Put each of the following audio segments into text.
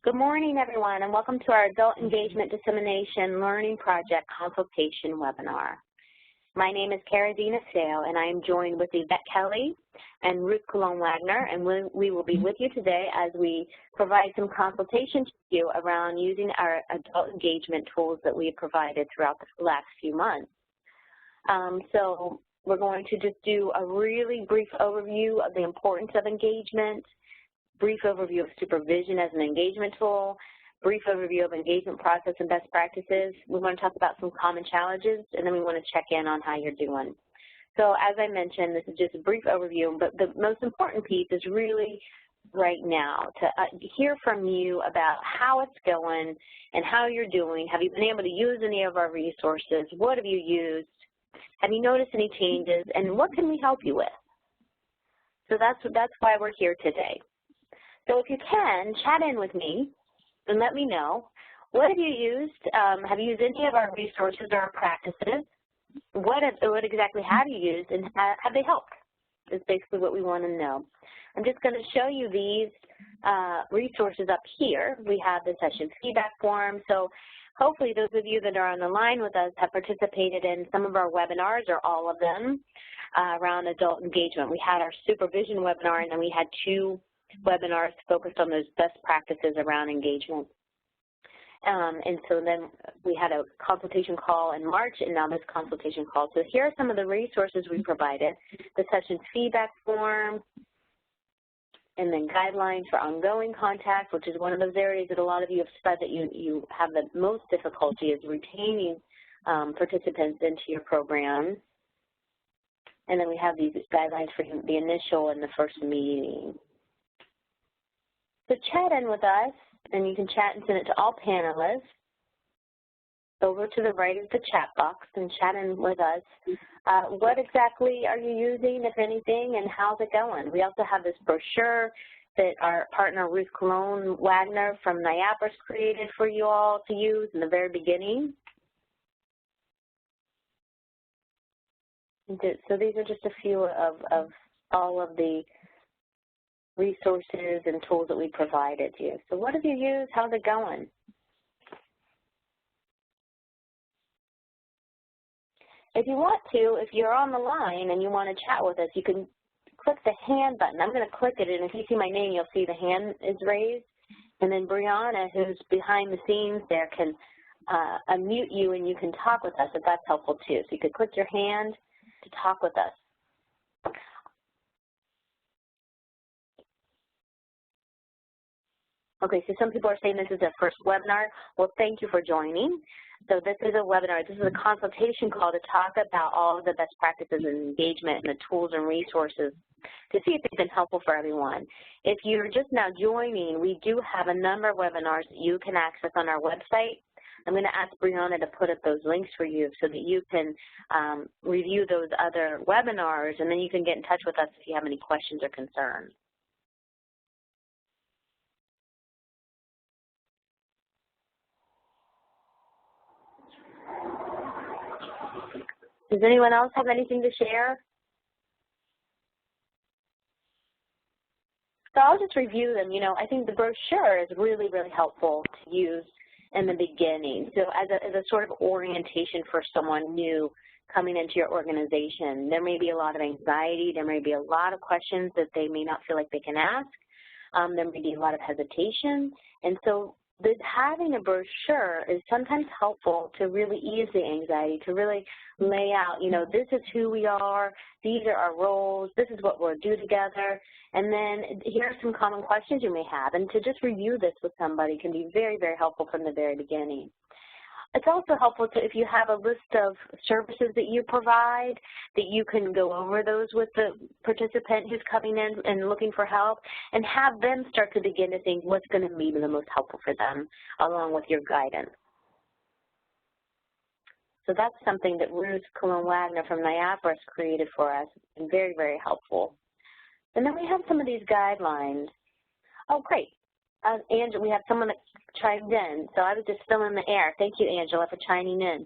Good morning, everyone, and welcome to our Adult Engagement Dissemination Learning Project Consultation webinar. My name is Karazina Sale, and I am joined with Yvette Kelly and Ruth Cologne-Wagner, and we will be with you today as we provide some consultation to you around using our adult engagement tools that we have provided throughout the last few months. So we're going to just do a really brief overview of the importance of engagement, brief overview of supervision as an engagement tool, brief overview of engagement process and best practices. We want to talk about some common challenges, and then we want to check in on how you're doing. So as I mentioned, this is just a brief overview, but the most important piece is really right now to hear from you about how it's going and how you're doing. Have you been able to use any of our resources? What have you used? Have you noticed any changes? And what can we help you with? So that's why we're here today. So if you can, chat in with me and let me know, what have you used? Have you used any of our resources or our practices? What exactly have you used, and have they helped? Is basically what we want to know. I'm just going to show you these resources up here. We have the session feedback form. So hopefully those of you that are on the line with us have participated in some of our webinars or all of them around adult engagement. We had our supervision webinar, and then we had 2 webinars focused on those best practices around engagement. And so then we had a consultation call in March, and now this consultation call. So here are some of the resources we provided: the session feedback form, and then guidelines for ongoing contact, which is one of those areas that a lot of you have said that you have the most difficulty is retaining participants into your program. And then we have these guidelines for the initial and the first meeting. So chat in with us, and you can chat and send it to all panelists. Over to the right is the chat box, and chat in with us. What exactly are you using, if anything, and how's it going? We also have this brochure that our partner Ruth Cologne-Wagner from NIAPRS created for you all to use in the very beginning. So these are just a few of all of the resources and tools that we provided you. So what have you used? How's it going? If you want to, if you're on the line and you want to chat with us, you can click the hand button. I'm going to click it, and if you see my name, you'll see the hand is raised. And then Brianna, who's behind the scenes there, can unmute you, and you can talk with us if that's helpful too. So you could click your hand to talk with us. Okay, so some people are saying this is their first webinar. Well, thank you for joining. So this is a webinar. This is a consultation call to talk about all of the best practices and engagement and the tools and resources to see if they've been helpful for everyone. If you're just now joining, we do have a number of webinars that you can access on our website. I'm going to ask Brianna to put up those links for you so that you can review those other webinars, and then you can get in touch with us if you have any questions or concerns. Does anyone else have anything to share? So I'll just review them. You know, I think the brochure is really, really helpful to use in the beginning. So as a sort of orientation for someone new coming into your organization, there may be a lot of anxiety. There may be a lot of questions that they may not feel like they can ask. There may be a lot of hesitation. And so having a brochure is sometimes helpful to really ease the anxiety, to really lay out, you know, this is who we are, these are our roles, this is what we'll do together, and then here are some common questions you may have. And to just review this with somebody can be very, very helpful from the very beginning. It's also helpful to, if you have a list of services that you provide, that you can go over those with the participant who's coming in and looking for help, and have them start to begin to think what's going to be the most helpful for them along with your guidance. So that's something that Ruth Cologne-Wagner from NIAPRS created for us, and very, very helpful. And then we have some of these guidelines. Oh, great. Angela, we have someone that chimed in, so I was just still in the air. Thank you, Angela, for chiming in.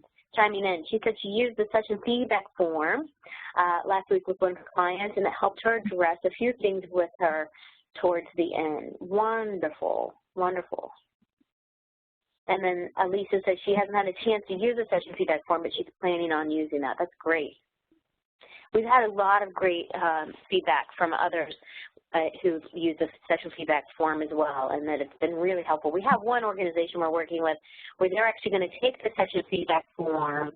She said she used the session feedback form last week with one of her clients, and it helped her address a few things with her towards the end. Wonderful. Wonderful. And then Elisa says she hasn't had a chance to use the session feedback form, but she's planning on using that. That's great. We've had a lot of great feedback from others who've used the session feedback form as well, and that it's been really helpful. We have one organization we're working with where they're actually going to take the session feedback form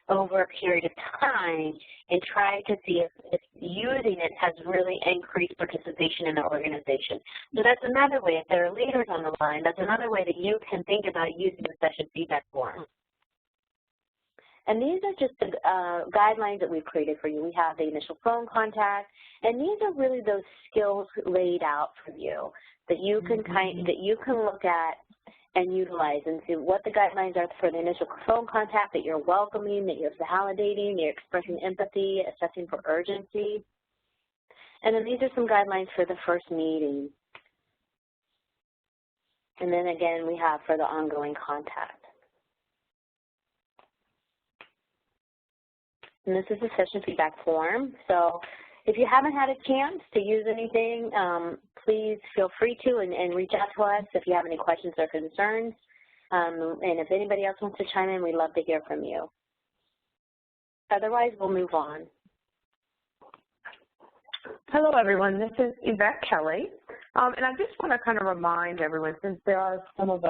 over a period of time and try to see if using it has really increased participation in the organization. So that's another way, if there are leaders on the line, that's another way that you can think about using the session feedback form. And these are just the guidelines that we've created for you. We have the initial phone contact, and these are really those skills laid out for you that you can look at and utilize and see what the guidelines are for the initial phone contact, that you're welcoming, that you're validating, you're expressing empathy, assessing for urgency. And then these are some guidelines for the first meeting. And then again, we have for the ongoing contact. And this is the session feedback form. So if you haven't had a chance to use anything, please feel free to and reach out to us if you have any questions or concerns. And if anybody else wants to chime in, we'd love to hear from you. Otherwise, we'll move on. Hello, everyone. This is Yvette Kelly. And I just want to kind of remind everyone, since there are some of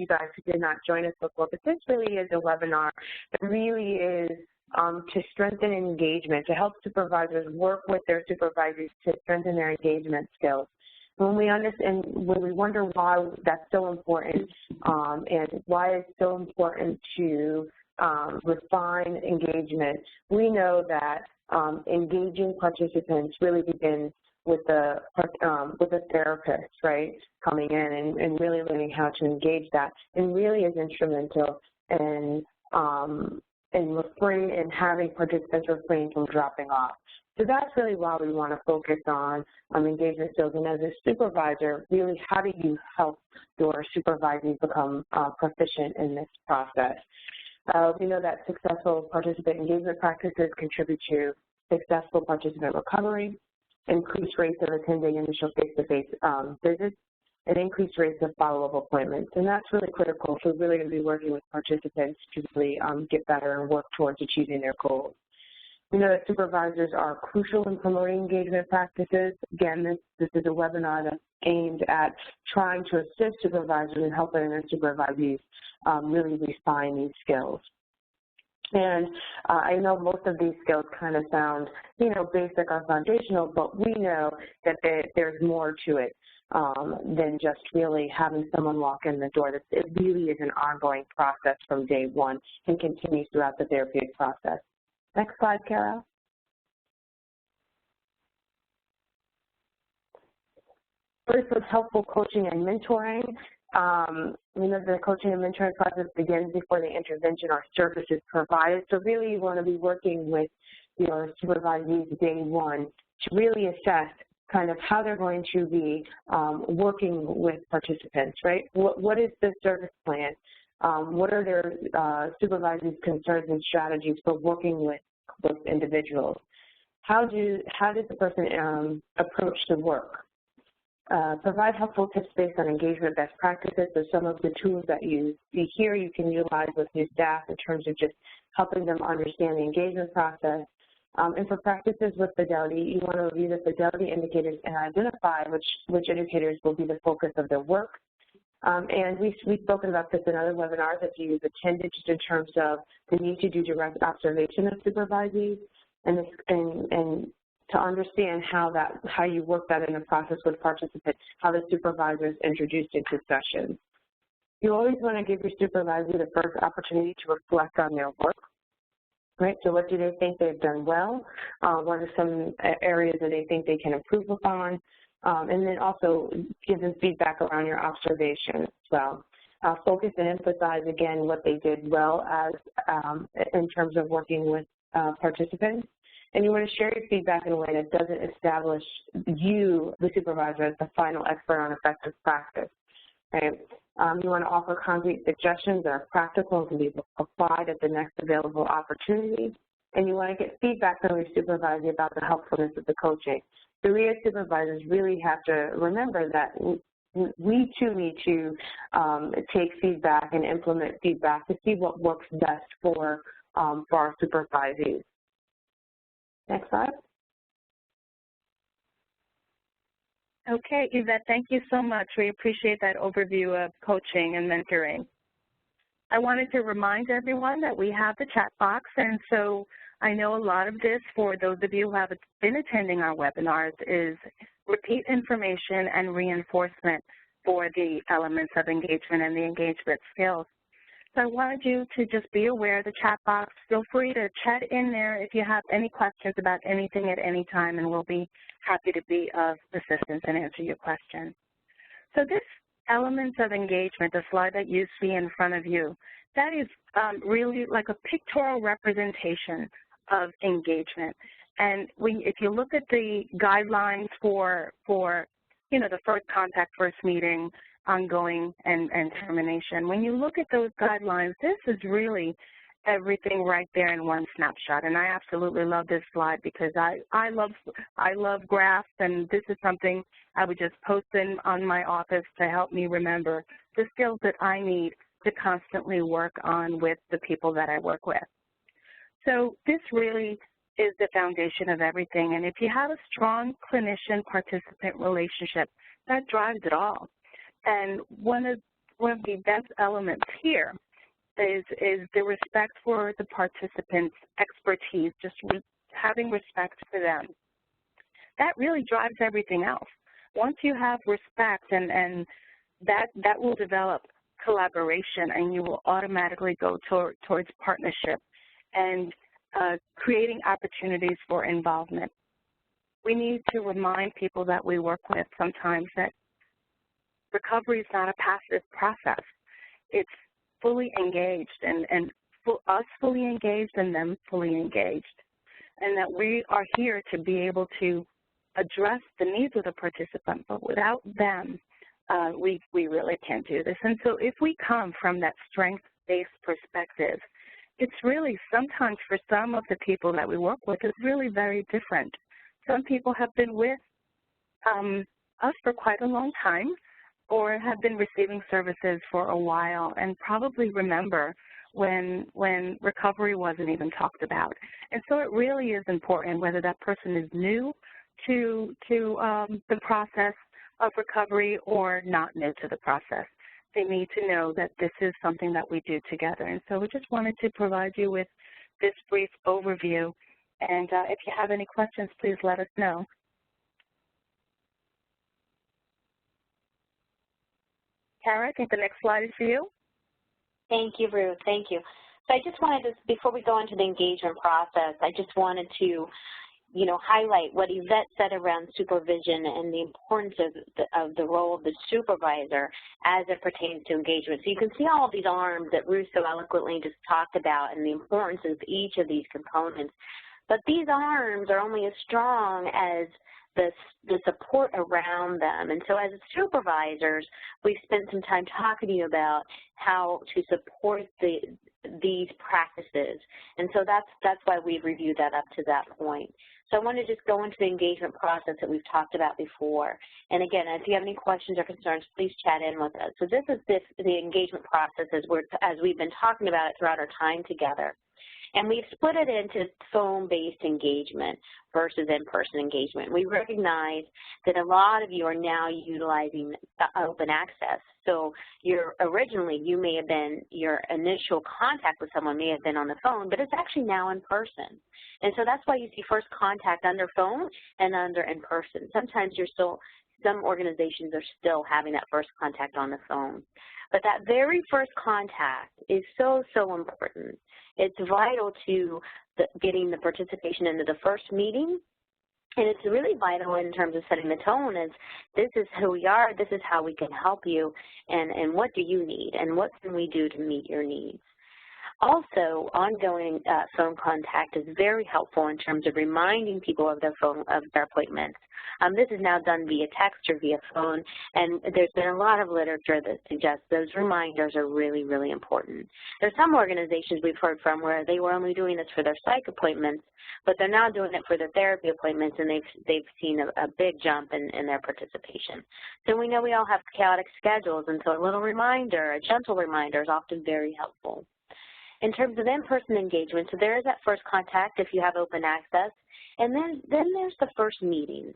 you guys who did not join us before, but this really is a webinar that really is to strengthen engagement, to help supervisors work with their supervisors to strengthen their engagement skills. When we understand, when we wonder why that's so important and why it's so important to refine engagement, we know that engaging participants really begins with the therapist, right, coming in and really learning how to engage that, and really is instrumental in having participants refrain from dropping off. So that's really why we want to focus on engagement skills. And as a supervisor, really, how do you help your supervisees become proficient in this process? We know that successful participant engagement practices contribute to successful participant recovery, increased rates of attending initial face-to-face visits, and increased rates of follow-up appointments. And that's really critical. So we're really going to be working with participants to really get better and work towards achieving their goals. We know that supervisors are crucial in promoting engagement practices. Again, this is a webinar that's aimed at trying to assist supervisors in helping their supervisees really refine these skills. And I know most of these skills kind of sound, basic or foundational, but we know that there's more to it than just really having someone walk in the door. It really is an ongoing process from day one and continues throughout the therapeutic process. Next slide, Carol. First was helpful coaching and mentoring. We know the coaching and mentoring process begins before the intervention or service is provided. So really you want to be working with your supervisees day one to really assess kind of how they're going to be working with participants, right? What is the service plan? What are their supervisors' concerns and strategies for working with individuals? How does the person approach the work? Provide helpful tips based on engagement best practices. So some of the tools that you see here you can utilize with your staff in terms of just helping them understand the engagement process. And for practices with fidelity, you want to review the fidelity indicators and identify which indicators will be the focus of their work. And we've spoken about this in other webinars if you've attended, just in terms of the need to do direct observation of supervisees and to understand how you work that in the process with participants, how the supervisor is introduced into sessions. You always want to give your supervisor the first opportunity to reflect on their work, right? So what do they think they've done well? What are some areas that they think they can improve upon? And then also give them feedback around your observation as well. Focus and emphasize, again, what they did well as in terms of working with participants. And you want to share your feedback in a way that doesn't establish you, the supervisor, as the final expert on effective practice. Right? You want to offer concrete suggestions that are practical and can be applied at the next available opportunity. And you want to get feedback from your supervisor about the helpfulness of the coaching. So we as supervisors really have to remember that we too need to take feedback and implement feedback to see what works best for our supervisees. Next slide. Okay, Yvette, thank you so much. We appreciate that overview of coaching and mentoring. I wanted to remind everyone that we have the chat box, and so I know a lot of this, for those of you who have been attending our webinars, is repeat information and reinforcement for the elements of engagement and the engagement skills. So I wanted you to just be aware of the chat box. Feel free to chat in there if you have any questions about anything at any time, and we'll be happy to be of assistance and answer your questions. So this elements of engagement, the slide that you see in front of you, that is really like a pictorial representation of engagement. And if you look at the guidelines for the first contact, first meeting, ongoing, and termination, when you look at those guidelines, this is really everything right there in one snapshot. And I absolutely love this slide because I love graphs, and this is something I would just post in on my office to help me remember the skills that I need to constantly work on with the people that I work with. So this really is the foundation of everything. And if you have a strong clinician-participant relationship, that drives it all. And one of the best elements here is the respect for the participants' expertise, just having respect for them. That really drives everything else. Once you have respect, and that will develop collaboration, and you will automatically go towards partnership and creating opportunities for involvement. We need to remind people that we work with sometimes that recovery is not a passive process. It's fully engaged, and us fully engaged and them fully engaged, and that we are here to be able to address the needs of the participant, but without them, we really can't do this. And so if we come from that strength-based perspective, it's really sometimes for some of the people that we work with, it's really very different. Some people have been with us for quite a long time, or have been receiving services for a while, and probably remember when recovery wasn't even talked about. And so it really is important whether that person is new to the process of recovery or not new to the process. They need to know that this is something that we do together. And so we just wanted to provide you with this brief overview. And if you have any questions, please let us know. Kara, I think the next slide is for you. Thank you, Ruth. Thank you. So I just wanted to, before we go into the engagement process, I just wanted to, highlight what Yvette said around supervision and the importance of the role of the supervisor as it pertains to engagement. So you can see all of these arms that Ruth so eloquently just talked about and the importance of each of these components. But these arms are only as strong as the support around them. And so as supervisors, we've spent some time talking to you about how to support these practices. And so that's why we've reviewed that up to that point. So I want to just go into the engagement process that we've talked about before. And again, if you have any questions or concerns, please chat in with us. So this is the engagement process as we've been talking about it throughout our time together. And we've split it into phone-based engagement versus in-person engagement. We recognize that a lot of you are now utilizing open access. So originally you may have been, your initial contact with someone may have been on the phone, but it's actually now in person. And so that's why you see first contact under phone and under in person. Sometimes some organizations are still having that first contact on the phone. But that very first contact is so, so important. It's vital to getting the participation into the first meeting, and it's really vital in terms of setting the tone as this is who we are, this is how we can help you, and what do you need, and what can we do to meet your needs. Also, ongoing phone contact is very helpful in terms of reminding people of their appointments. This is now done via text or via phone, and there's been a lot of literature that suggests those reminders are really, really important. There's some organizations we've heard from where they were only doing this for their psych appointments, but they're now doing it for their therapy appointments, and they've seen a big jump in their participation. So we know we all have chaotic schedules, and so a little reminder, a gentle reminder, is often very helpful. In terms of in-person engagement, so there is that first contact if you have open access, and then there's the first meetings.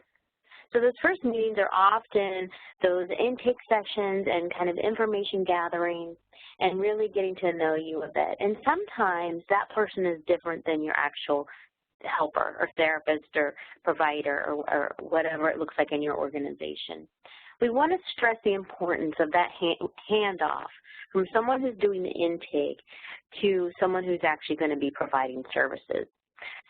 So those first meetings are often those intake sessions and kind of information gathering and really getting to know you a bit. And sometimes that person is different than your actual helper or therapist or provider or whatever it looks like in your organization. We want to stress the importance of that handoff from someone who's doing the intake to someone who's actually going to be providing services.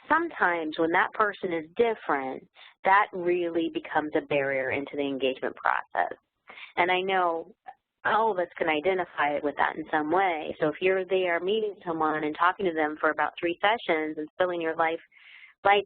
Sometimes when that person is different, that really becomes a barrier into the engagement process. And I know all of us can identify with that in some way. So if you're there meeting someone and talking to them for about 3 sessions and spilling your life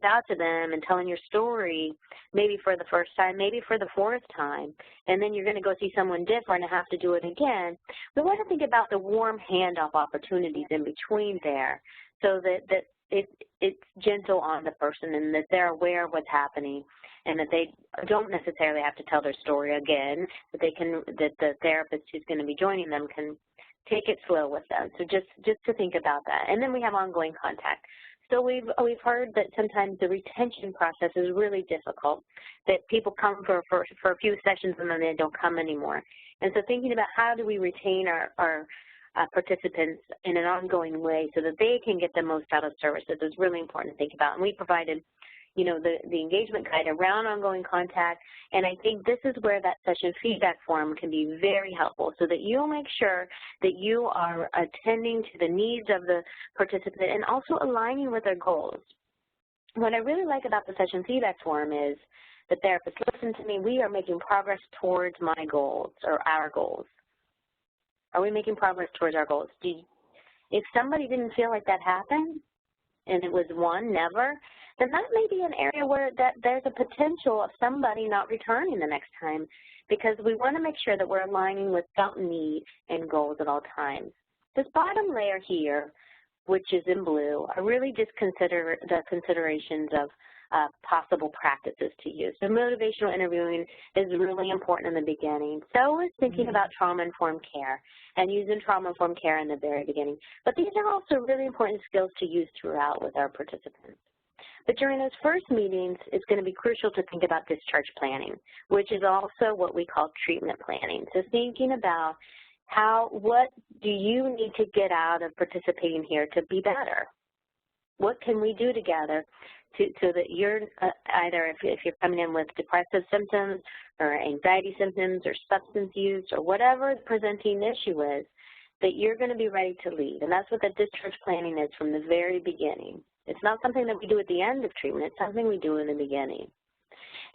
out to them and telling your story, maybe for the first time, maybe for the 4th time, and then you're going to go see someone different and have to do it again, we want to think about the warm handoff opportunities in between there so that it's gentle on the person and that they're aware of what's happening and that they don't necessarily have to tell their story again, that the therapist who's going to be joining them can take it slow with them. So just to think about that. And then we have ongoing contact. So we've heard that sometimes the retention process is really difficult, that people come for a few sessions and then they don't come anymore. And so thinking about how do we retain our participants in an ongoing way so that they can get the most out of services is really important to think about. And we provided, you know, the engagement guide around ongoing contact, and I think this is where that session feedback form can be very helpful so that you'll make sure that you are attending to the needs of the participant and also aligning with their goals. What I really like about the session feedback form is the therapist, listen to me, we are making progress towards my goals or our goals. Are we making progress towards our goals? If somebody didn't feel like that happened, and it was one, never, then that may be an area where there's a potential of somebody not returning the next time, because we want to make sure that we're aligning with felt need and goals at all times. This bottom layer here, which is in blue, are really just the considerations of possible practices to use. So motivational interviewing is really important in the beginning. So is thinking about trauma-informed care and using trauma-informed care in the very beginning. But these are also really important skills to use throughout with our participants. But during those first meetings, it's going to be crucial to think about discharge planning, which is also what we call treatment planning. So thinking about what do you need to get out of participating here to be better? What can we do together so that you're either if you're coming in with depressive symptoms or anxiety symptoms or substance use or whatever the presenting issue is, that you're going to be ready to lead. And that's what the discharge planning is from the very beginning. It's not something that we do at the end of treatment. It's something we do in the beginning.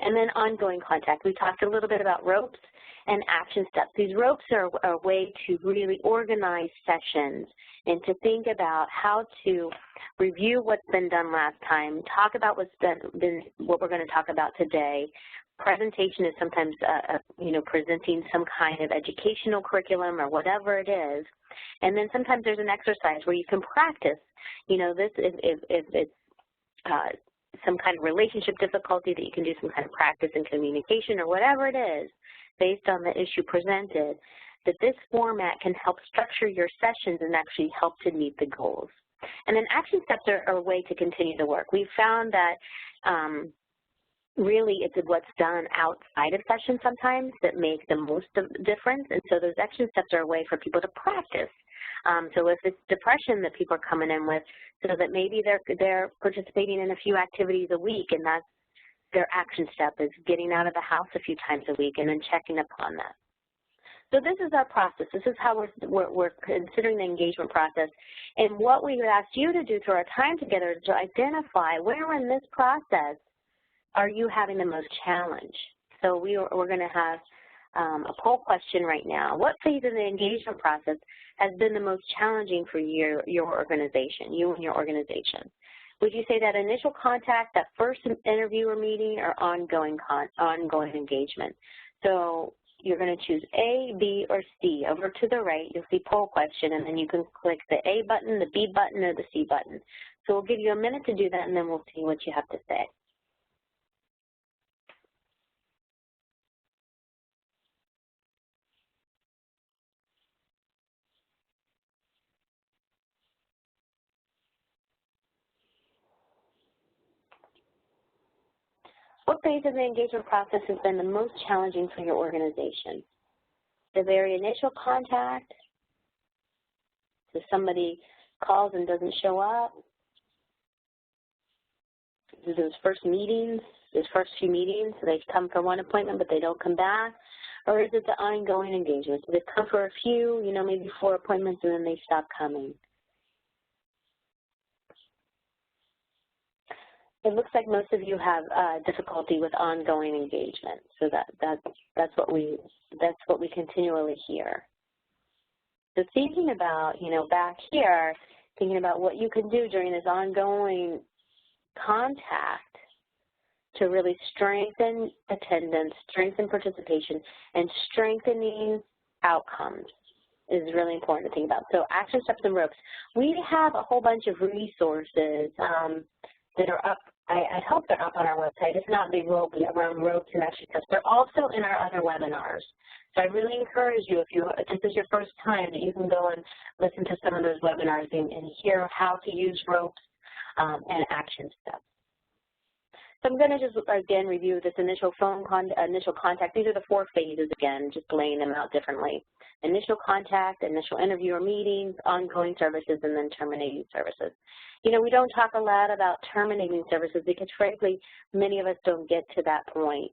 And then ongoing contact. We talked a little bit about ropes and action steps. These ropes are a way to really organize sessions and to think about how to review what's been done last time, talk about what we're going to talk about today. Presentation is sometimes, presenting some kind of educational curriculum or whatever it is. And then sometimes there's an exercise where you can practice, this if it's some kind of relationship difficulty, that you can do some kind of practice in communication or whatever it is based on the issue presented, that this format can help structure your sessions and actually help to meet the goals. And then action steps are a way to continue the work. We found that really it's what's done outside of session sometimes that make the most difference, and so those action steps are a way for people to practice. So if it's depression that people are coming in with, so that maybe they're participating in a few activities a week, and that's their action step is getting out of the house a few times a week and then checking upon that. So this is our process. This is how we're considering the engagement process. And what we would ask you to do through our time together is to identify where in this process are you having the most challenge. So we're going to have a poll question right now. What phase of the engagement process has been the most challenging for your organization, you and your organization? Would you say that initial contact, that first interview or meeting, or ongoing engagement? So you're going to choose A, B, or C. Over to the right, you'll see poll question, and then you can click the A button, the B button, or the C button. So we'll give you a minute to do that, and then we'll see what you have to say. What phase of the engagement process has been the most challenging for your organization? The very initial contact, so somebody calls and doesn't show up, those first meetings, those first few meetings, so they come for one appointment but they don't come back, or is it the ongoing engagement? So they come for a few, maybe 4 appointments and then they stop coming. It looks like most of you have difficulty with ongoing engagement, so that's what we continually hear. So thinking about, back here, thinking about what you can do during this ongoing contact to really strengthen attendance, strengthen participation, and strengthening outcomes is really important to think about. So action steps and ropes. We have a whole bunch of resources that are up. I hope they're up on our website. If not, they will be around ropes and action steps. They're also in our other webinars. So I really encourage you, if this is your first time, that you can go and listen to some of those webinars and hear how to use ropes and action steps. So I'm going to just, again, review this initial contact. These are the 4 phases, again, just laying them out differently. Initial contact, initial interview or meetings, ongoing services, and then terminating services. We don't talk a lot about terminating services because, frankly, many of us don't get to that point.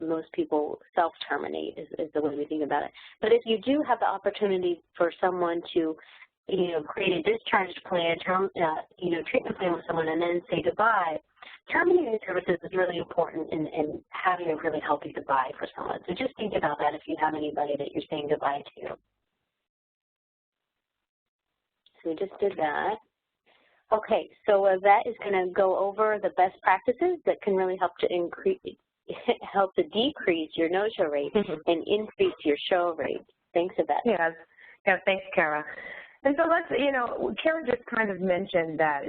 Most people self-terminate is the way we think about it. But if you do have the opportunity for someone to, create a discharge plan, treatment plan with someone and then say goodbye, terminating services is really important in having a really healthy goodbye for someone. So just think about that if you have anybody that you're saying goodbye to. So we just did that. Okay, so that is going to go over the best practices that can really help to decrease your no-show rate and increase your show rate. Thanks, Yvette. Yeah, thanks, Kara. And so let's, Kara just kind of mentioned that,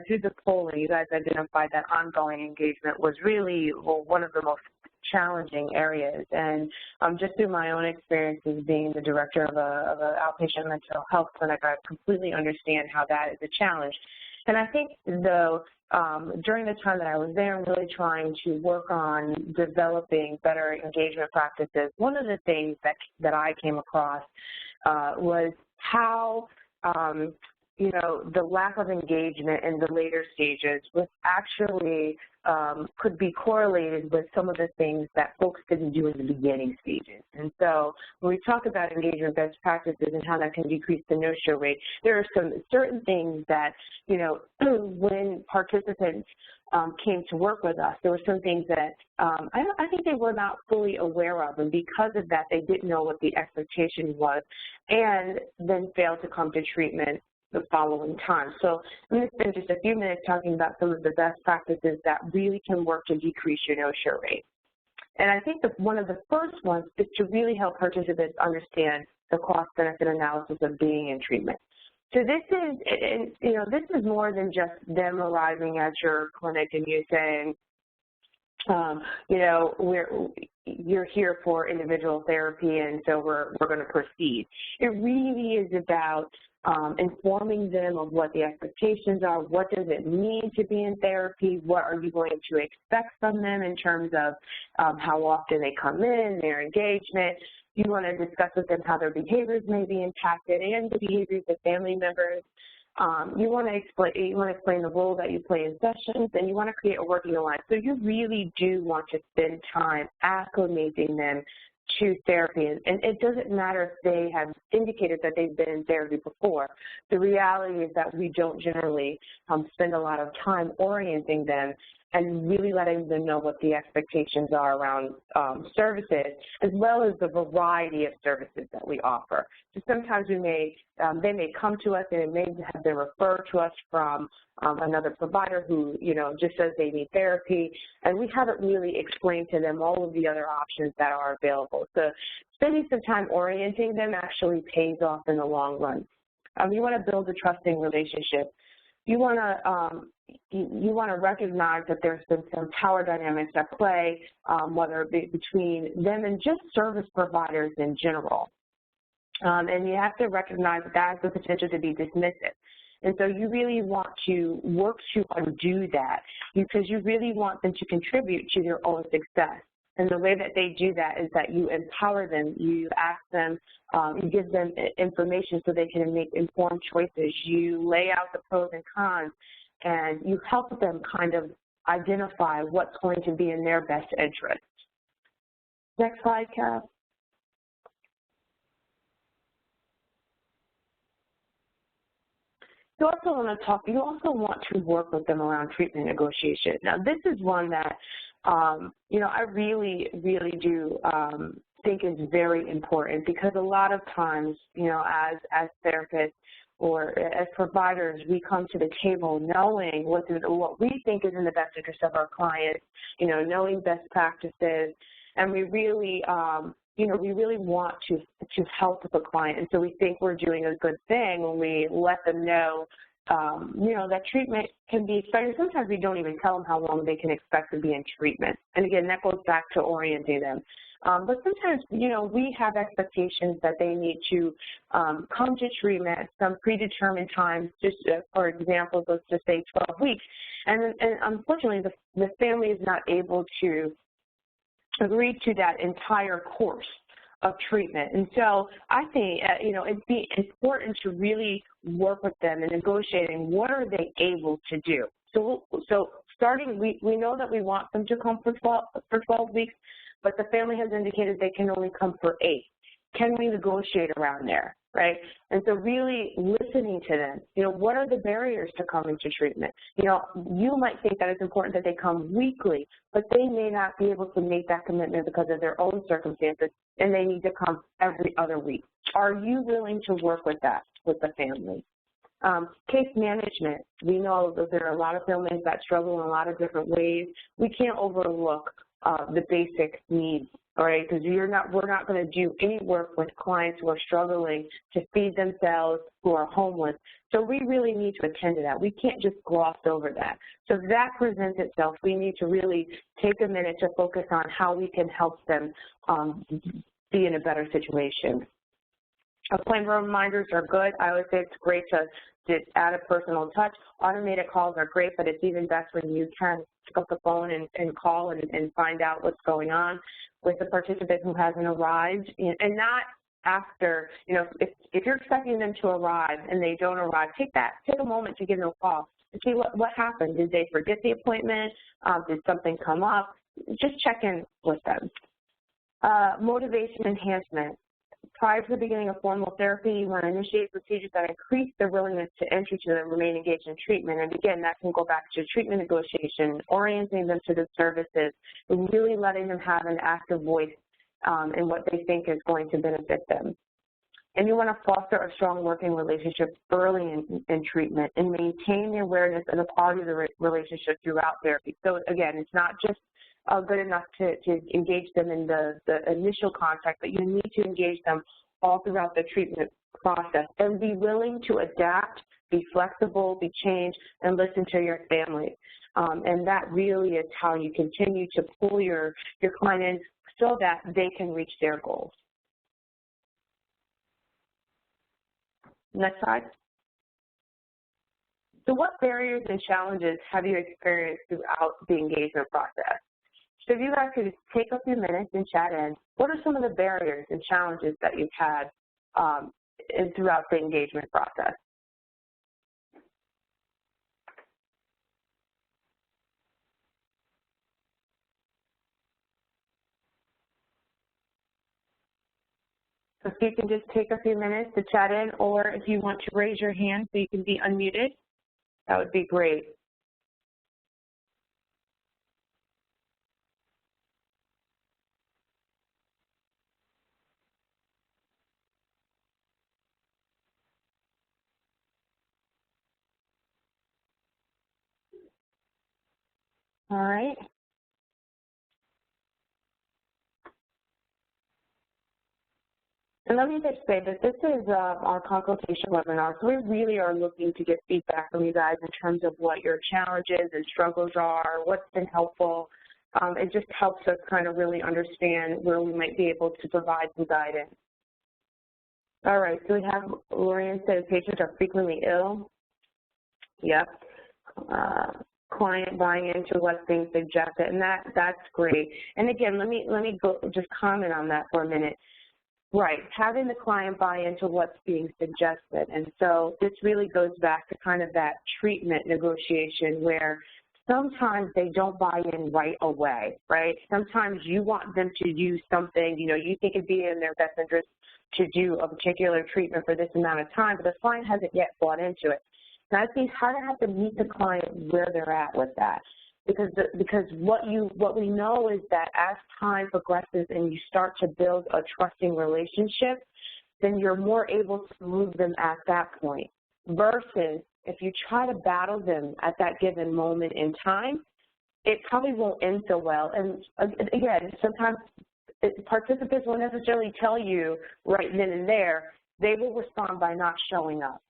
through the polling, you guys identified that ongoing engagement was really, one of the most challenging areas. And just through my own experiences being the director of an outpatient mental health clinic, I completely understand how that is a challenge. And I think, though, during the time that I was there and really trying to work on developing better engagement practices, one of the things that I came across was how, the lack of engagement in the later stages was actually could be correlated with some of the things that folks didn't do in the beginning stages. And so when we talk about engagement best practices and how that can decrease the no-show rate, there are some certain things that, when participants came to work with us, there were some things that I think they were not fully aware of, and because of that, they didn't know what the expectation was, and then failed to come to treatment the following time. So I'm going to spend just a few minutes talking about some of the best practices that really can work to decrease your no-show rate. And I think one of the first ones is to really help participants understand the cost-benefit analysis of being in treatment. So this is more than just them arriving at your clinic and you saying, you're here for individual therapy, and so we're going to proceed. It really is about informing them of what the expectations are, what does it mean to be in therapy, what are you going to expect from them in terms of how often they come in, their engagement. You want to discuss with them how their behaviors may be impacted and the behaviors of family members. You want to explain the role that you play in sessions, and you want to create a working alliance. So you really do want to spend time acclimating them to therapy, and it doesn't matter if they have indicated that they've been in therapy before. The reality is that we don't generally spend a lot of time orienting them and really letting them know what the expectations are around services, as well as the variety of services that we offer. So sometimes they may come to us and it may have been referred to us from another provider who, just says they need therapy, and we haven't really explained to them all of the other options that are available. So spending some time orienting them actually pays off in the long run. You want to build a trusting relationship. You want to recognize that there's been some power dynamics at play, whether it be between them and just service providers in general. And you have to recognize that has the potential to be dismissive. And so you really want to work to undo that, because you really want them to contribute to their own success. And the way that they do that is that you empower them, you ask them, you give them information so they can make informed choices. You lay out the pros and cons, and you help them kind of identify what's going to be in their best interest. Next slide, Kat. You also want to work with them around treatment negotiation. Now, this is one that, I really, really do think is very important, because a lot of times, as therapists or as providers, we come to the table knowing what we think is in the best interest of our clients, knowing best practices, and we really, we really want to help the client, and so we think we're doing a good thing when we let them know, that treatment can be expected. Sometimes we don't even tell them how long they can expect to be in treatment, and again, that goes back to orienting them. But sometimes, we have expectations that they need to come to treatment at some predetermined time. Just for example, let's just say 12 weeks, and unfortunately, the family is not able to agree to that entire course of treatment. And so I think, it'd be important to really work with them in negotiating what are they able to do. So starting, we know that we want them to come for 12 weeks, but the family has indicated they can only come for 8. Can we negotiate around there, right? And so really listening to them, what are the barriers to coming to treatment? You might think that it's important that they come weekly, but they may not be able to make that commitment because of their own circumstances, and they need to come every other week. Are you willing to work with that with the family? Case management, we know that there are a lot of families that struggle in a lot of different ways. We can't overlook the basic needs, all right, because we're not going to do any work with clients who are struggling to feed themselves, who are homeless. So we really need to attend to that. We can't just gloss over that. So if that presents itself, we need to really take a minute to focus on how we can help them be in a better situation. Appointment reminders are good. I always say it's great to add a personal touch. Automated calls are great, but it's even best when you can pick up the phone and call and find out what's going on with the participant who hasn't arrived, and not after, if you're expecting them to arrive and they don't arrive, take a moment to give them a call and see what happened. Did they forget the appointment? Did something come up? Just check in with them. Motivation enhancement. Prior to the beginning of formal therapy, you want to initiate procedures that increase their willingness to enter to and remain engaged in treatment. And again, that can go back to treatment negotiation, orienting them to the services, and really letting them have an active voice in what they think is going to benefit them. And you want to foster a strong working relationship early in treatment and maintain the awareness of the quality of the relationship throughout therapy. So again, it's not just good enough to engage them in the initial contact, but you need to engage them all throughout the treatment process and be willing to adapt, be flexible, be changed, and listen to your family. And that really is how you continue to pull your client in so that they can reach their goals. Next slide. So what barriers and challenges have you experienced throughout the engagement process? So if you guys could just take a few minutes and chat in, what are some of the barriers and challenges that you've had throughout the engagement process? So if you can just take a few minutes to chat in, or if you want to raise your hand so you can be unmuted, that would be great. All right. And let me just say that this is our consultation webinar, so we really are looking to get feedback from you guys in terms of what your challenges and struggles are, what's been helpful. It just helps us kind of really understand where we might be able to provide some guidance. All right, so we have Lorian said patients are frequently ill. Yep. Client buying into what's being suggested, and that's great. And again, let me go just comment on that for a minute. Right, having the client buy into what's being suggested. And so this really goes back to kind of that treatment negotiation where sometimes they don't buy in right away, right? Sometimes you want them to use something, you know, you think it'd be in their best interest to do a particular treatment for this amount of time, but the client hasn't yet bought into it. Now, I think how to have to meet the client where they're at with that. Because what we know is that as time progresses and you start to build a trusting relationship, then you're more able to move them at that point. Versus if you try to battle them at that given moment in time, it probably won't end so well. And again, sometimes participants won't necessarily tell you right then and there. They will respond by not showing up.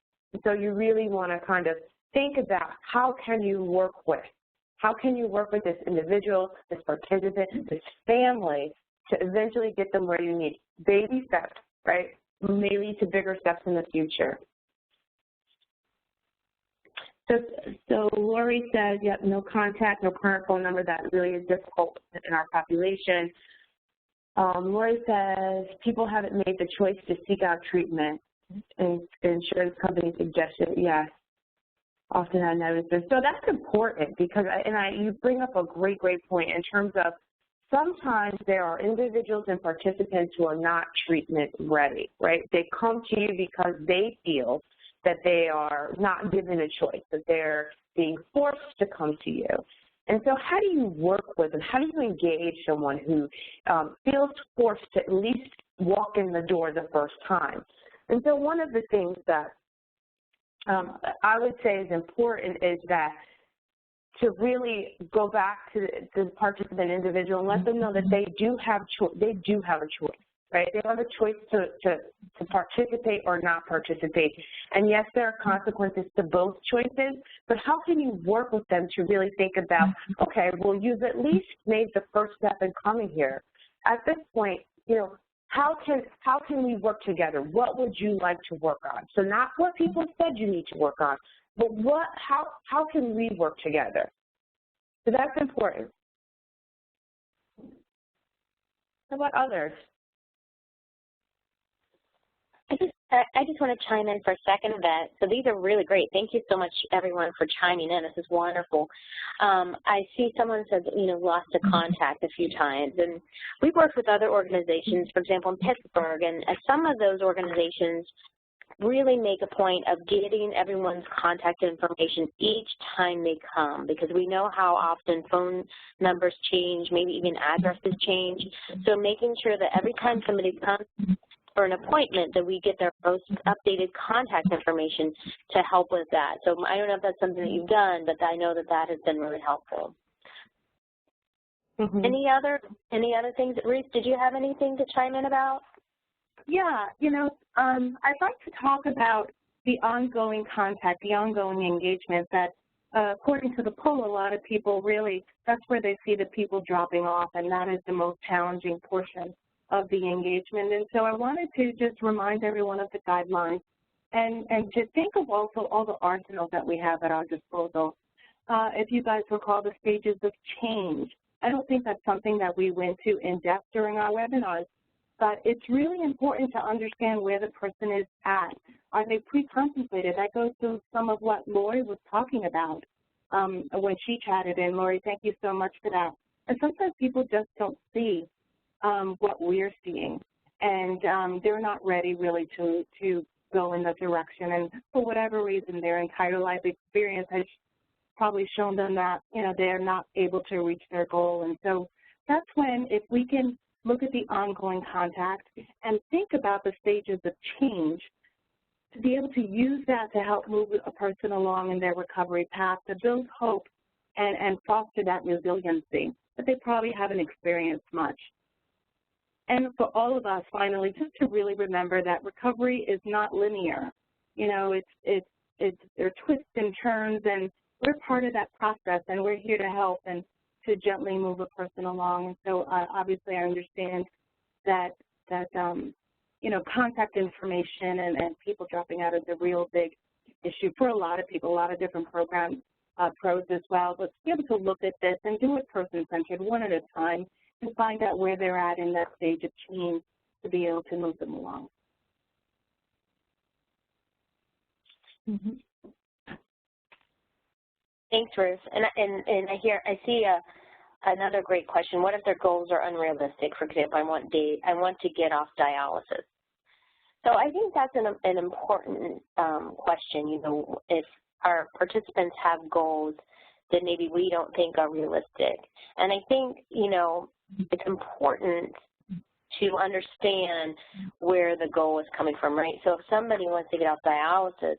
So you really want to kind of think about how can you work with this individual, this participant, this family to eventually get them where you need. Baby steps, right, may lead to bigger steps in the future. So Lori says, yep, no contact, no current phone number. That really is difficult in our population. Lori says, people haven't made the choice to seek out treatment. And insurance companies suggested, yes. Often I notice this. So that's important because, you bring up a great point in terms of sometimes there are individuals and participants who are not treatment ready, right? They come to you because they feel that they are not given a choice, that they're being forced to come to you. And so how do you work with them? How do you engage someone who feels forced to at least walk in the door the first time? And so one of the things that I would say is important is that to really go back to the participant individual and let them know that they do have a choice, right? They have a choice to participate or not participate. And yes, there are consequences to both choices, but how can you work with them to really think about, okay, well, you've at least made the first step in coming here. At this point, you know, how can we work together? What would you like to work on? So not what people said you need to work on, but how can we work together? So that's important. How about others? I just want to chime in for a second of that. So these are really great. Thank you so much, everyone, for chiming in. This is wonderful. I see someone says, you know, lost a contact a few times. And we've worked with other organizations, for example, in Pittsburgh, and some of those organizations really make a point of getting everyone's contact information each time they come, because we know how often phone numbers change, maybe even addresses change. So making sure that every time somebody comes for an appointment that we get their most updated contact information to help with that. So I don't know if that's something that you've done, but I know that has been really helpful. Mm-hmm. Any other things? Ruth, did you have anything to chime in about? Yeah, you know, I'd like to talk about the ongoing contact, the ongoing engagement that, according to the poll, a lot of people really, that's where they see the people dropping off, and that is the most challenging portion of the engagement. And so I wanted to just remind everyone of the guidelines and to think of also all the arsenals that we have at our disposal. If you guys recall the stages of change, I don't think that's something that we went to in depth during our webinars, but it's really important to understand where the person is at. Are they pre-contemplated? That goes to some of what Lori was talking about when she chatted in. Lori, thank you so much for that. And sometimes people just don't see what we're seeing, and they're not ready really to go in that direction. And for whatever reason, their entire life experience has probably shown them that, you know, they're not able to reach their goal. And so that's when, if we can look at the ongoing contact and think about the stages of change, to be able to use that to help move a person along in their recovery path, to build hope and foster that resiliency, but they probably haven't experienced much. And for all of us, finally, just to really remember that recovery is not linear. You know, there are twists and turns, and we're part of that process, and we're here to help and to gently move a person along. And so obviously I understand that you know, contact information and people dropping out is a real big issue for a lot of people, a lot of different program pros as well. But to be able to look at this and do it person-centered, one at a time, and find out where they're at in that stage of change to be able to move them along. Thanks, Ruth. And I see another great question. What if their goals are unrealistic? For example, I want to get off dialysis. So I think that's an important question. You know, if our participants have goals that maybe we don't think are realistic, and I think, you know, it's important to understand where the goal is coming from, right? So if somebody wants to get off dialysis,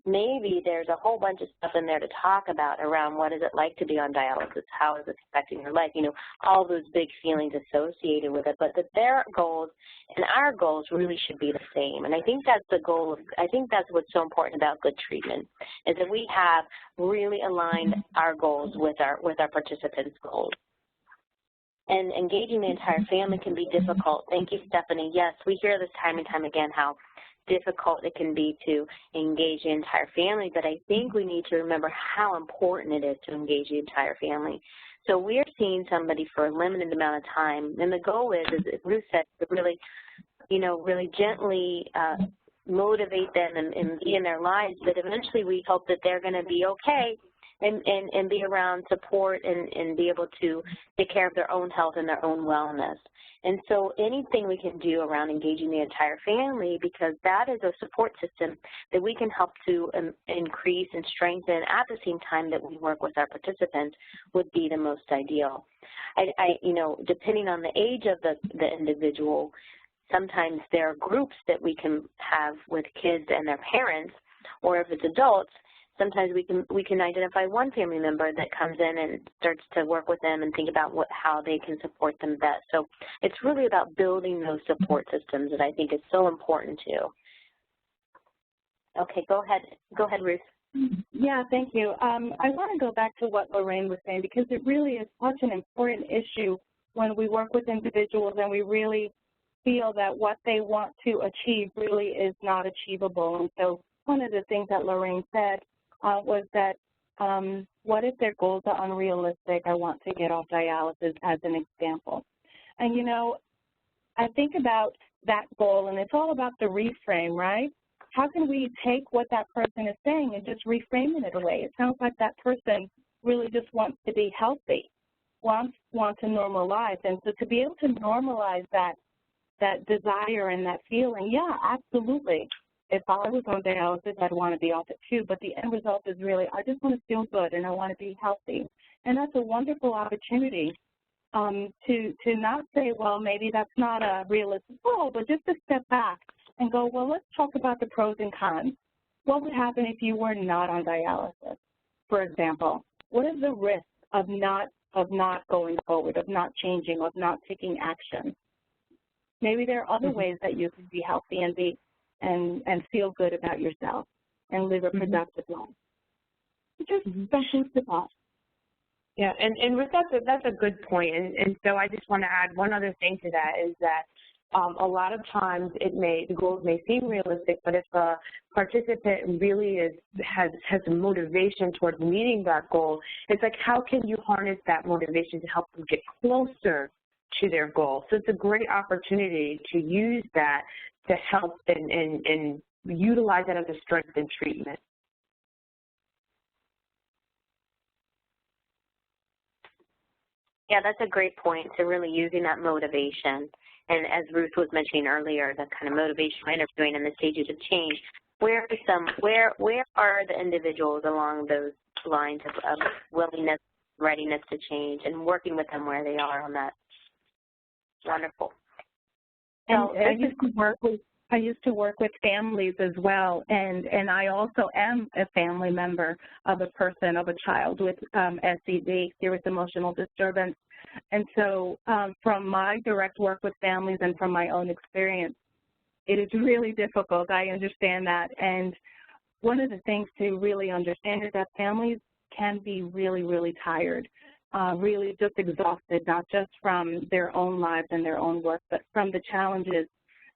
maybe there's a whole bunch of stuff in there to talk about around what is it like to be on dialysis, how is it affecting your life, you know, all those big feelings associated with it, but that their goals and our goals really should be the same. And I think that's the goal. I think that's what's so important about good treatment, is that we have really aligned our goals with our participants' goals. And engaging the entire family can be difficult. Thank you, Stephanie. Yes, we hear this time and time again, how difficult it can be to engage the entire family, but I think we need to remember how important it is to engage the entire family. So we're seeing somebody for a limited amount of time, and the goal is, as Ruth said, to really, you know, really gently motivate them and be in their lives, but eventually we hope that they're going to be okay and be around support and be able to take care of their own health and their own wellness. And so anything we can do around engaging the entire family, because that is a support system that we can help to increase and strengthen at the same time that we work with our participants, would be the most ideal. You know, depending on the age of the individual, sometimes there are groups that we can have with kids and their parents, or if it's adults, sometimes we can identify one family member that comes in and starts to work with them and think about how they can support them best. So it's really about building those support systems that I think is so important too. Okay, go ahead, Ruth. Yeah, thank you. I want to go back to what Lorraine was saying, because it really is such an important issue when we work with individuals and we really feel that what they want to achieve really is not achievable. And so one of the things that Lorraine said was that what if their goals are unrealistic? I want to get off dialysis, as an example. And, you know, I think about that goal, and it's all about the reframe, right? How can we take what that person is saying and just reframe it in a way? It sounds like that person really just wants to be healthy, wants a normal life. And so to be able to normalize that desire and that feeling, yeah, absolutely. If I was on dialysis, I'd want to be off it too, but the end result is really, I just want to feel good and I want to be healthy. And that's a wonderful opportunity to not say, well, maybe that's not a realistic goal, but just to step back and go, well, let's talk about the pros and cons. What would happen if you were not on dialysis, for example? What is the risk of not going forward, of not changing, of not taking action? Maybe there are other ways that you can be healthy and feel good about yourself and live a productive life. Just special thought. Yeah, and Ruth, that's a good point. And so I just want to add one other thing to that, is that a lot of times the goals may seem realistic, but if a participant really has a motivation towards meeting that goal, it's like, how can you harness that motivation to help them get closer to their goal? So it's a great opportunity to use that to help and utilize that as a strength in treatment. Yeah, that's a great point, to really using that motivation. And as Ruth was mentioning earlier, the kind of motivation we're interviewing in the stages of change, where are the individuals along those lines of willingness, readiness to change, and working with them where they are on that? Wonderful. And I used to work with I used to work with families as well, and I also am a family member of a person, of a child with SED, serious emotional disturbance. And so from my direct work with families and from my own experience, it is really difficult. I understand that. And one of the things to really understand is that families can be really, really tired, really just exhausted, not just from their own lives and their own work, but from the challenges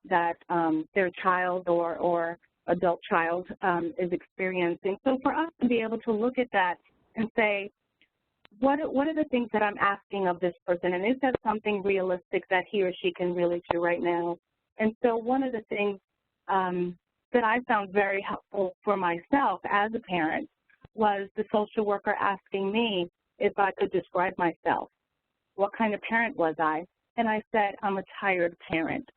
that their child or adult child is experiencing. So for us to be able to look at that and say, what are the things that I'm asking of this person, and is that something realistic that he or she can really do right now? And so one of the things that I found very helpful for myself as a parent was the social worker asking me if I could describe myself. What kind of parent was I? And I said, I'm a tired parent.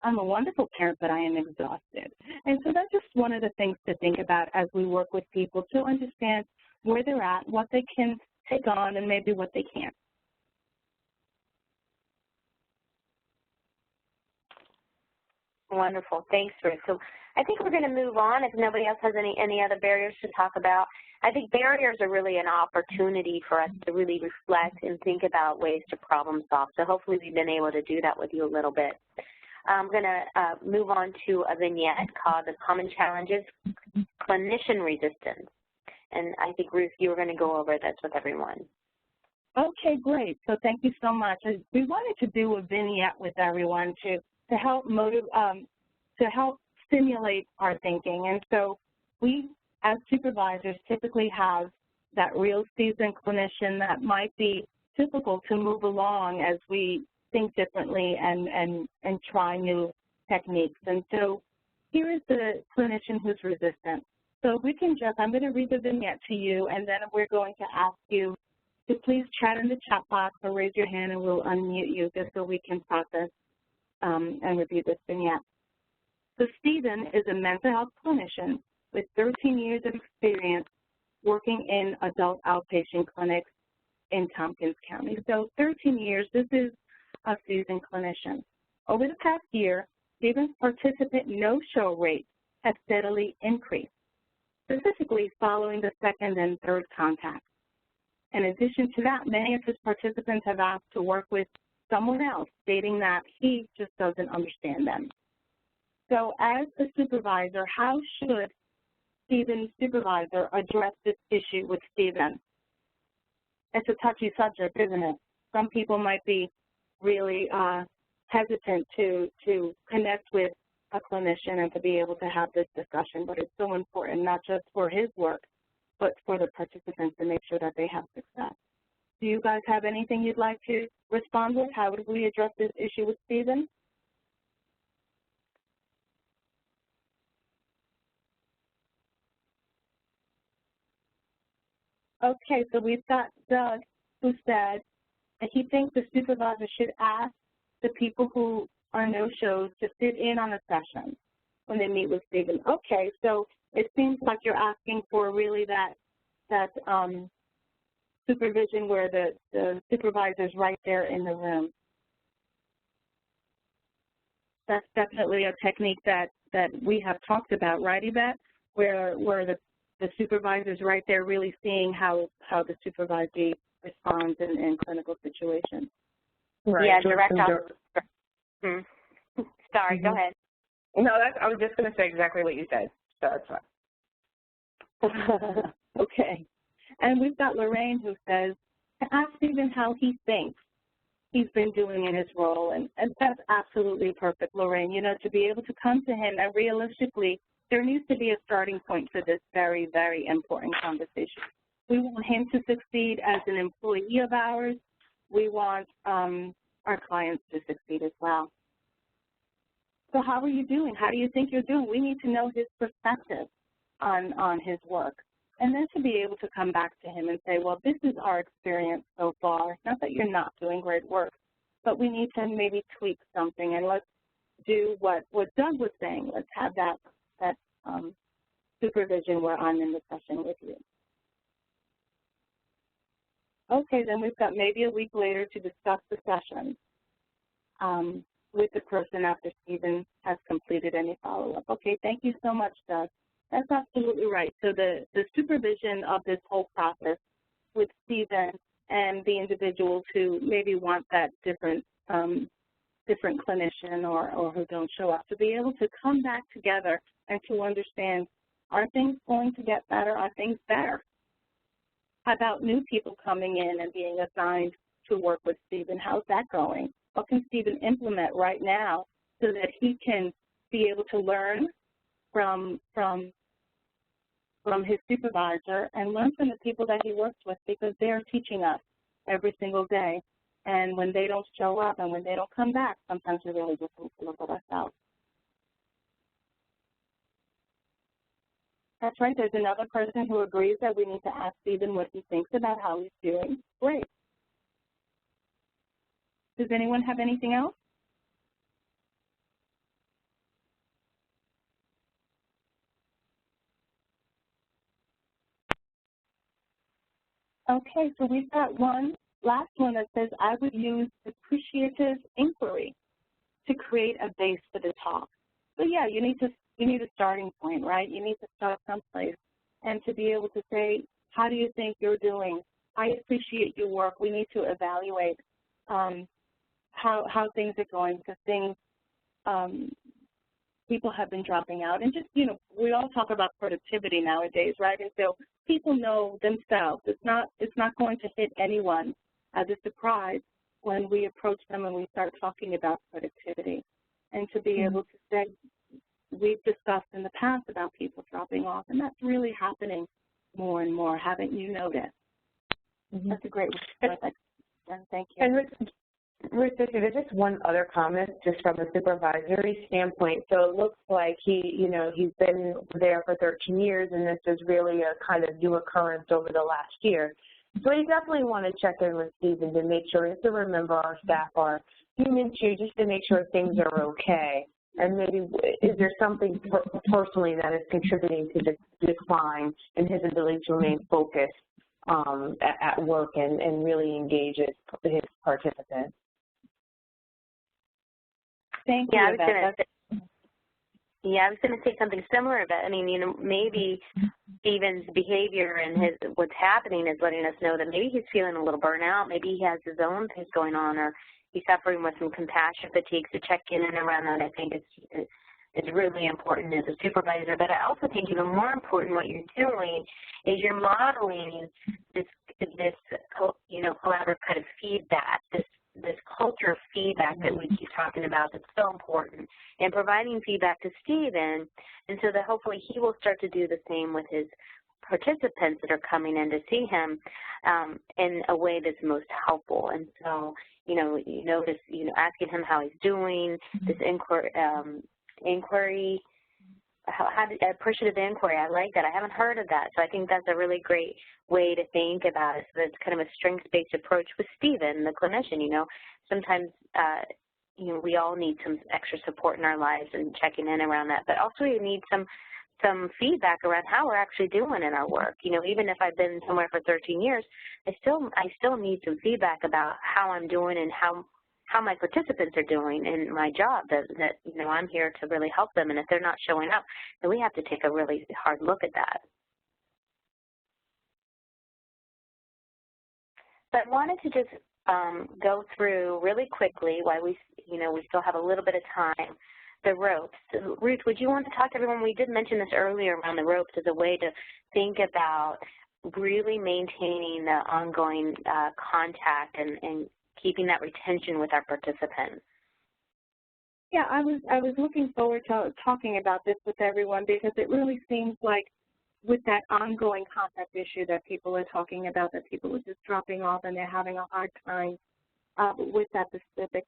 I'm a wonderful parent, but I am exhausted. And so that's just one of the things to think about as we work with people, to understand where they're at, what they can take on, and maybe what they can't. Wonderful. Thanks, Ruth. So I think we're going to move on if nobody else has any other barriers to talk about. I think barriers are really an opportunity for us to really reflect and think about ways to problem solve. So hopefully we've been able to do that with you a little bit. I'm going to move on to a vignette called The Common Challenges, Clinician Resistance. And I think, Ruth, you were going to go over this with everyone. Okay, great. So thank you so much. We wanted to do a vignette with everyone to help stimulate our thinking. And so we, as supervisors, typically have that real seasoned clinician that might be difficult to move along as we think differently and try new techniques. And so here is the clinician who's resistant. So we can just, I'm going to read the vignette to you, and then we're going to ask you to please chat in the chat box or raise your hand, and we'll unmute you just so we can process and review this vignette. So Stephen is a mental health clinician with 13 years of experience working in adult outpatient clinics in Tompkins County. So 13 years, this is a seasoned clinician. Over the past year, Stephen's participant no-show rate has steadily increased, specifically following the second and third contact. In addition to that, many of his participants have asked to work with someone else, stating that he just doesn't understand them. So as a supervisor, how should Stephen's supervisor address this issue with Stephen? It's a touchy subject, isn't it? Some people might be really hesitant to connect with a clinician and to be able to have this discussion, but it's so important, not just for his work, but for the participants to make sure that they have success. Do you guys have anything you'd like to respond with? How would we address this issue with Stephen? Okay, so we've got Doug, who said that he thinks the supervisor should ask the people who are no-shows to sit in on a session when they meet with Stephen. Okay, so it seems like you're asking for really that supervision where the supervisor's right there in the room. That's definitely a technique that we have talked about, right, Yvette? Where the supervisor's right there really seeing how the supervisee responds in clinical situations. Right. Yeah, direct Sorry, go ahead. No, I was just going to say exactly what you said, so that's fine. Okay. And we've got Lorraine, who says to ask Stephen how he thinks he's been doing in his role, and that's absolutely perfect, Lorraine. You know, to be able to come to him, and realistically, there needs to be a starting point for this very, very important conversation. We want him to succeed as an employee of ours. We want our clients to succeed as well. So how are you doing? How do you think you're doing? We need to know his perspective on his work. And then to be able to come back to him and say, well, this is our experience so far. Not that you're not doing great work, but we need to maybe tweak something, and let's do what Doug was saying. Let's have that supervision where I'm in the session with you. Okay, then we've got maybe a week later to discuss the session. with the person after Stephen has completed any follow-up. Okay, thank you so much, Doug. That's absolutely right. So the supervision of this whole process with Stephen and the individuals who maybe want that different clinician or who don't show up, to be able to come back together and to understand, are things going to get better? Are things better? How about new people coming in and being assigned to work with Stephen? How's that going? What can Stephen implement right now so that he can be able to learn from his supervisor and learn from the people that he works with, because they're teaching us every single day. And when they don't show up and when they don't come back, sometimes we really just need to look at ourselves. That's right. There's another person who agrees that we need to ask Stephen what he thinks about how he's doing. Great. Does anyone have anything else? Okay, so we've got one last one that says, I would use appreciative inquiry to create a base for the talk. So yeah, you need a starting point, right? You need to start someplace, and to be able to say, how do you think you're doing? I appreciate your work. We need to evaluate how things are going, because things, people have been dropping out. And just, we all talk about productivity nowadays, right? And so people know themselves. It's not going to hit anyone as a surprise when we approach them and we start talking about productivity. And to be able to say, we've discussed in the past about people dropping off, and that's really happening more and more. Haven't you noticed? That's a great response. Thank you. And Ruth, there's just one other comment, just from a supervisory standpoint. So it looks like he's been there for 13 years, and this is really a kind of new occurrence over the last year. So you definitely want to check in with Stephen to make sure, just to remember our staff are human too, just to make sure things are okay. And maybe, is there something personally that is contributing to the decline in his ability to remain focused at work and really engage his participants? Thank you. I was going to say something similar about, maybe Stephen's behavior and what's happening is letting us know that maybe he's feeling a little burnout, maybe he has his own things going on, or he's suffering with some compassion fatigue. So check in and around that, I think, is really important as a supervisor. But I also think even more important, what you're doing is you're modeling this collaborative kind of feedback, this culture of feedback that we keep talking about that's so important, and providing feedback to Stephen, and so that hopefully he will start to do the same with his participants that are coming in to see him in a way that's most helpful. And so, you notice, asking him how he's doing, this inquiry, appreciative inquiry. I like that. I haven't heard of that. So I think that's a really great way to think about it. So it's kind of a strengths-based approach with Stephen, the clinician. Sometimes, we all need some extra support in our lives and checking in around that. But also you need some feedback around how we're actually doing in our work. Even if I've been somewhere for 13 years, I still need some feedback about how I'm doing and how my participants are doing in my job, that I'm here to really help them. And if they're not showing up, then we have to take a really hard look at that. But I wanted to just go through really quickly, while we still have a little bit of time, the ropes. So, Ruth, would you want to talk to everyone? We did mention this earlier around the ropes as a way to think about really maintaining the ongoing contact and keeping that retention with our participants. Yeah, I was looking forward to talking about this with everyone, because it really seems like with that ongoing contact issue that people are talking about, that people are just dropping off and they're having a hard time with that specific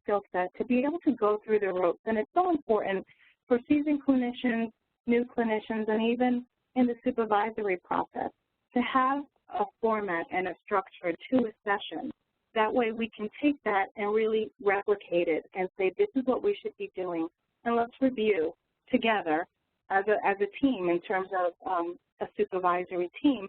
skill set, to be able to go through the ropes. And it's so important for seasoned clinicians, new clinicians, and even in the supervisory process to have a format and a structure to a session. That way we can take that and really replicate it and say, this is what we should be doing, and let's review together as a team in terms of a supervisory team,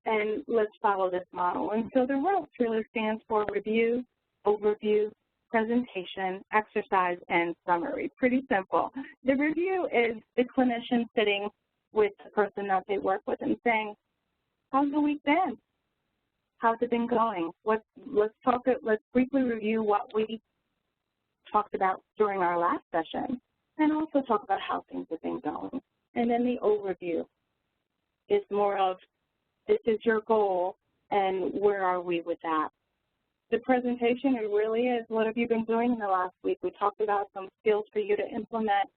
and let's follow this model. And so the ROPES really stands for review, overview, presentation, exercise, and summary. Pretty simple. The review is the clinician sitting with the person that they work with and saying, how's the week been? How's it been going? Let's briefly review what we talked about during our last session, and also talk about how things have been going. And then the overview is more of, this is your goal, and where are we with that? The presentation, it really is, what have you been doing in the last week? We talked about some skills for you to implement.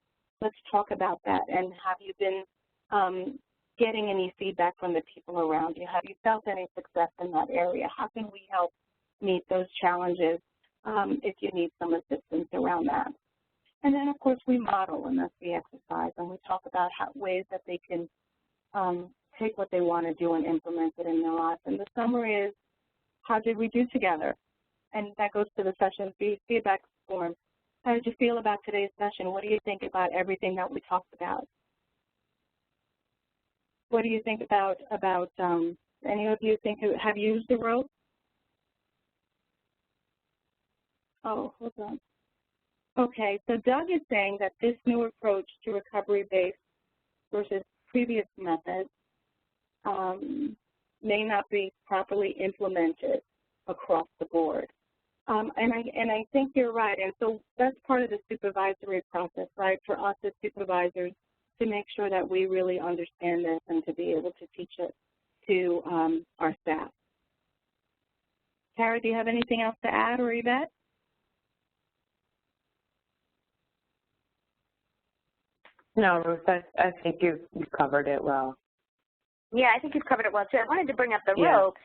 Let's talk about that. And have you been getting any feedback from the people around you? Have you felt any success in that area? How can we help meet those challenges if you need some assistance around that? And then, of course, we model, and that's the exercise, and we talk about ways that they can take what they want to do and implement it in their lives. And the summary is, how did we do together? And that goes to the session feedback form. How did you feel about today's session? What do you think about everything that we talked about? What do you think about any of you have used the rope? Oh, hold on. Okay, so Doug is saying that this new approach to recovery-based versus previous methods may not be properly implemented across the board. And I think you're right, and so that's part of the supervisory process, right, for us as supervisors to make sure that we really understand this and to be able to teach it to our staff. Tara, do you have anything else to add, or Yvette? No, Ruth, I think you covered it well. Yeah, I think you've covered it well, too. I wanted to bring up the ropes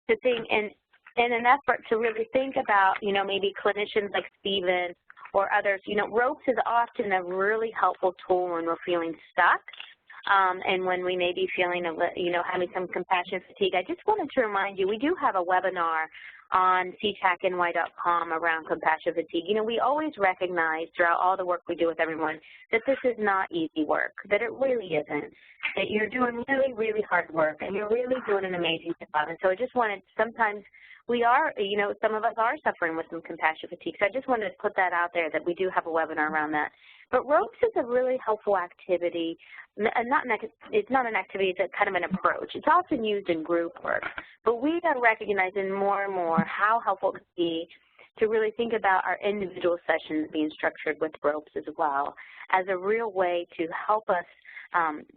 to think, in an effort to really think about, maybe clinicians like Stephen or others, ropes is often a really helpful tool when we're feeling stuck and when we may be feeling, having some compassion fatigue. I just wanted to remind you, we do have a webinar on ctacny.com around compassion fatigue. We always recognize throughout all the work we do with everyone that this is not easy work, that it really isn't, that you're doing really, really hard work, and you're really doing an amazing job. And so I just wanted, sometimes we are, some of us are suffering with some compassion fatigue. So I just wanted to put that out there, that we do have a webinar around that. But ropes is a really helpful activity. It's not an activity, it's a kind of an approach. It's often used in group work. But we are recognizing more and more how helpful it can be to really think about our individual sessions being structured with ropes as well, as a real way to help us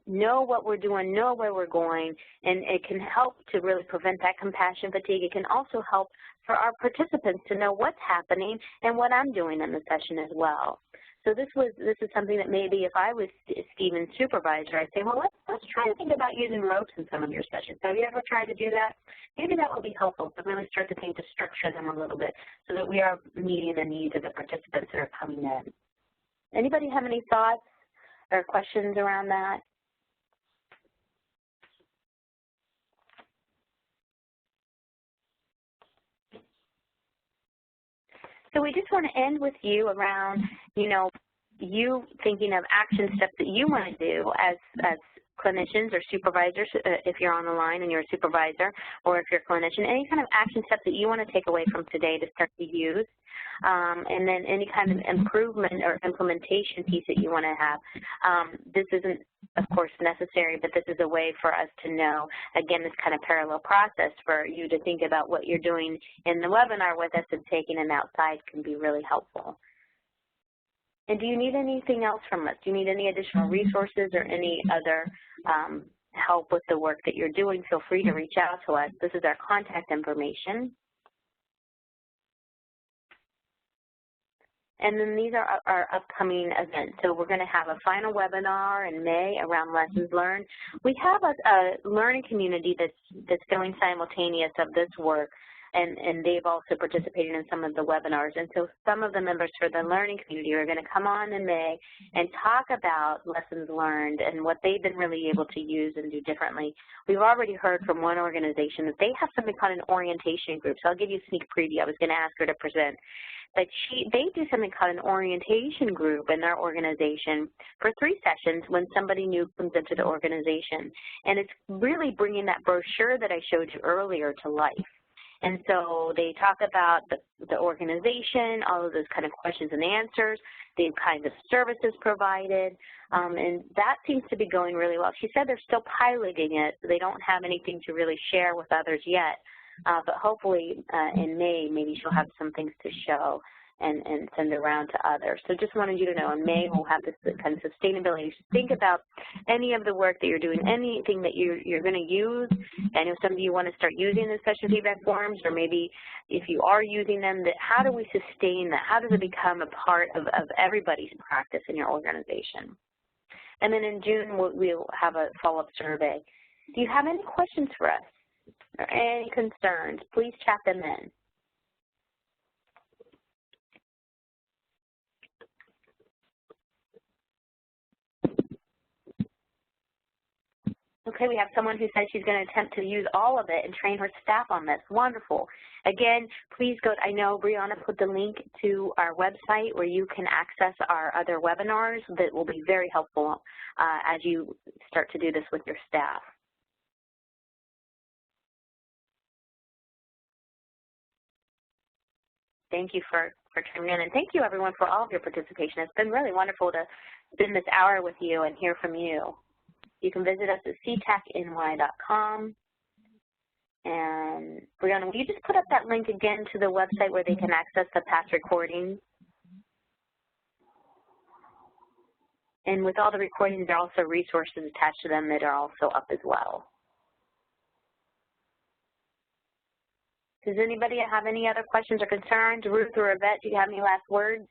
know what we're doing, know where we're going, and it can help to really prevent that compassion fatigue. It can also help for our participants to know what's happening and what I'm doing in the session as well. So this is something that maybe if I was Stephen's supervisor, I'd say, well, let's try to think about using ropes in some of your sessions. Have you ever tried to do that? Maybe that will be helpful to really start to think to structure them a little bit so that we are meeting the needs of the participants that are coming in. Anybody have any thoughts or questions around that? So we just want to end with you around, you thinking of action steps that you want to do as clinicians or supervisors, if you're on the line and you're a supervisor, or if you're a clinician, any kind of action steps that you want to take away from today to start to use, and then any kind of improvement or implementation piece that you want to have. This isn't, of course, necessary, but this is a way for us to know, again, this kind of parallel process for you to think about what you're doing in the webinar with us and taking them outside can be really helpful. And do you need anything else from us? Do you need any additional resources or any other help with the work that you're doing? Feel free to reach out to us. This is our contact information. And then these are our upcoming events. So we're going to have a final webinar in May around lessons learned. We have a learning community that's going simultaneous of this work, and they've also participated in some of the webinars. And so some of the members for the learning community are going to come on in May and talk about lessons learned and what they've been really able to use and do differently. We've already heard from one organization that they have something called an orientation group. So I'll give you a sneak preview. I was going to ask her to present. But they do something called an orientation group in their organization for 3 sessions when somebody new comes into the organization. And it's really bringing that brochure that I showed you earlier to life. And so they talk about the organization, all of those kind of questions and answers, the kinds of services provided, and that seems to be going really well. She said they're still piloting it, so they don't have anything to really share with others yet, but hopefully in May, maybe she'll have some things to show and send around to others. So just wanted you to know in May we'll have this kind of sustainability. So think about any of the work that you're doing, anything that you're going to use. I know some of you want to start using the session feedback forms, or maybe if you are using them, that how do we sustain that? How does it become a part of everybody's practice in your organization? And then in June we'll have a follow-up survey. Do you have any questions for us or any concerns? Please chat them in. Okay, we have someone who says she's going to attempt to use all of it and train her staff on this. Wonderful. Again, please go, I know Brianna put the link to our website where you can access our other webinars that will be very helpful as you start to do this with your staff. Thank you for tuning in, and thank you everyone for all of your participation. It's been really wonderful to spend this hour with you and hear from you. You can visit us at ctacny.com. And Brianna, will you just put up that link again to the website where they can access the past recordings? And with all the recordings, there are also resources attached to them that are also up as well. Does anybody have any other questions or concerns? Ruth or Yvette, do you have any last words?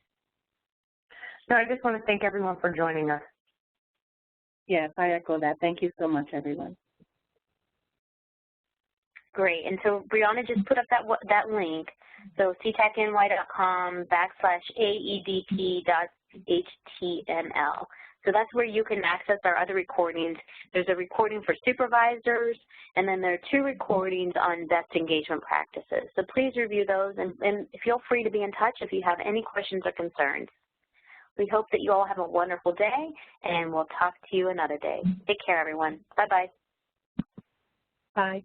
No, I just want to thank everyone for joining us. Yes, I echo that. Thank you so much, everyone. Great. And so Brianna just put up that link. So ctacny.com/AEDP.html. So that's where you can access our other recordings. There's a recording for supervisors, and then there are 2 recordings on best engagement practices. So please review those, and feel free to be in touch if you have any questions or concerns. We hope that you all have a wonderful day, and we'll talk to you another day. Take care, everyone. Bye-bye. Bye.